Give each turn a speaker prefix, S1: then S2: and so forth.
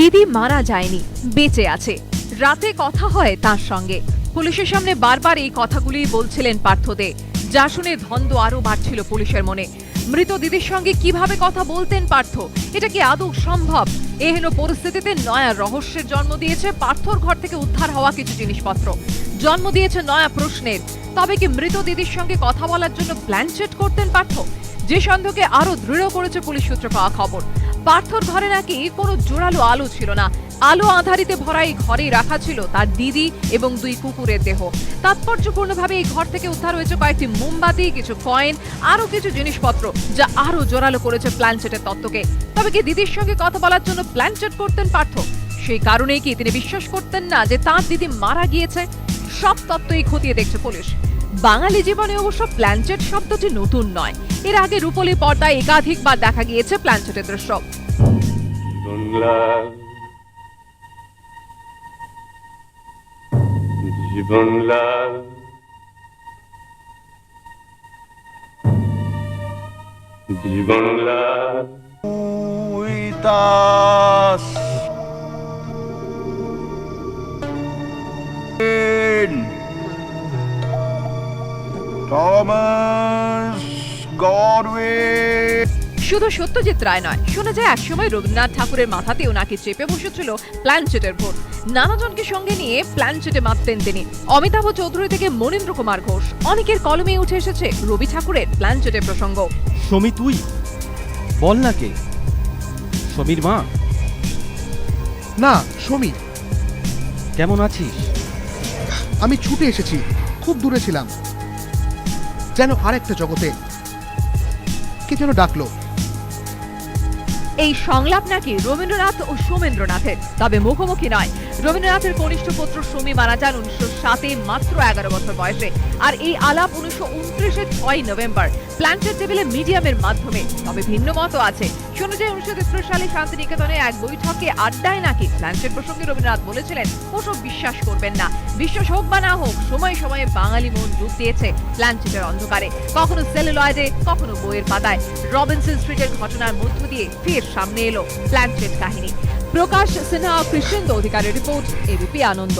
S1: দিদি মারা যায়নি, বেঁচে আছে। রাতে কথা হয় তার সঙ্গে। পুলিশের সামনে বারবার এই কথাগুলি বলছিলেন পার্থ দে, যা শুনে ধন্দ আরো বাড়ছিল পুলিশের মনে। মৃত দিদির সঙ্গে কিভাবে কথা বলতেন পার্থ? এটা কি আদৌ সম্ভব? এহেন পরিস্থিতিতে নয়া রহস্যের জন্ম দিয়েছে পার্থর ঘর থেকে উদ্ধার হওয়া কিছু জিনিসপত্র, জন্ম দিয়েছে নয়া প্রশ্নের। তবে কি মৃত দিদির সঙ্গে কথা বলার জন্য প্ল্যান সেট করতেন পার্থ? যে সন্দেহকে আরো দৃঢ় করেছে পুলিশ সূত্রে পাওয়া খবর। পার্থর ঘরে নাকি কোনো জোরালো আলো ছিল না। আলো আধারিতে ভরা এই ঘরেই রাখা ছিল তার দিদি এবং 2 কুকুরের দেহ। তাৎপর্যপূর্ণভাবে এই ঘর থেকে উদ্ধার হয়েছে কয়েকটি মোমবাতি, কিছু কয়েন, আরো কিছু জিনিসপত্র, যা আরো জোরালো করেছে প্ল্যানচেটের তত্ত্বকে। তবে কি দিদির সঙ্গে কথা বলার জন্য প্ল্যানচেট করতেন পার্থ? সেই কারণেই কি তিনি বিশ্বাস করতেন না যে তার দিদি মারা গিয়েছে? সব তত্ত্বই খতিয়ে দেখছে পুলিশ। বাঙালি জীবনে অবশ্য প্ল্যানচেট শব্দটি নতুন নয়। এর আগে রূপলী পর্দায় একাধিকবার দেখা গিয়েছে প্ল্যানচেটের দৃশ্য।
S2: Jivanlal Jivanlal
S3: Uitas Thomas Godwin
S1: শুধু সত্যজিৎ রায় নয়, শোনা যায় একসময় রবীন্দ্রনাথ ঠাকুরের মাথাতেও নাকি চেপে বসেছিল প্ল্যানচেটের ভূত। নানাজনকে সঙ্গে নিয়ে প্ল্যানচেটে মাততেন তিনি। অমিতাভ চৌধুরী থেকে মনীন্দ্র কুমার ঘোষ, অনেকের কলমে উঠে এসেছে রবি ঠাকুরের প্ল্যানচেটের প্রসঙ্গ।
S4: সমী, তুই বল না, কে? সমীর মা?
S5: না, সমী।
S4: কেমন আছিস?
S5: আমি ছুটে এসেছি, খুব দূরে ছিলাম, যেন আরেকটা জগতে। কে যেন ডাকলো।
S1: এই সংলাপ নাকি রবীন্দ্রনাথ ও সোমেন্দ্রনাথের, তবে মুখোমুখি নয়। রবীন্দ্রনাথের কনিষ্ঠ পুত্র সমী মারা যান 1907-এ, মাত্র 11 বছর বয়সে। আর এই আলাপ 1929-এর 6 নভেম্বর প্ল্যানচেট টেবিলে মিডিয়ামের মাধ্যমে। তবে ভিন্ন মত আছে। শোনা যায় 1933 সালে শান্তিনিকেতনে এক বৈঠকে আড্ডায় নাকি প্ল্যানচেট প্রসঙ্গে রবীন্দ্রনাথ বলেছিলেন, ওসব বিশ্বাস করবেন না। বিশ্বাস হোক বা না হোক, সময়ে সময়ে বাঙালি মন ডুব দিয়েছে প্ল্যানচেটের অন্ধকারে। কখনো সেলুলয়েডে, কখনো বইয়ের পাতায়। রবিনসন স্ট্রিটের ঘটনার মধ্য দিয়ে ফের সামনে এলো প্ল্যানচেট কাহিনী। প্রকাশ সিনহা, কৃষ্ণেন্দু অধিকারী রিপোর্ট, এবিপি আনন্দ।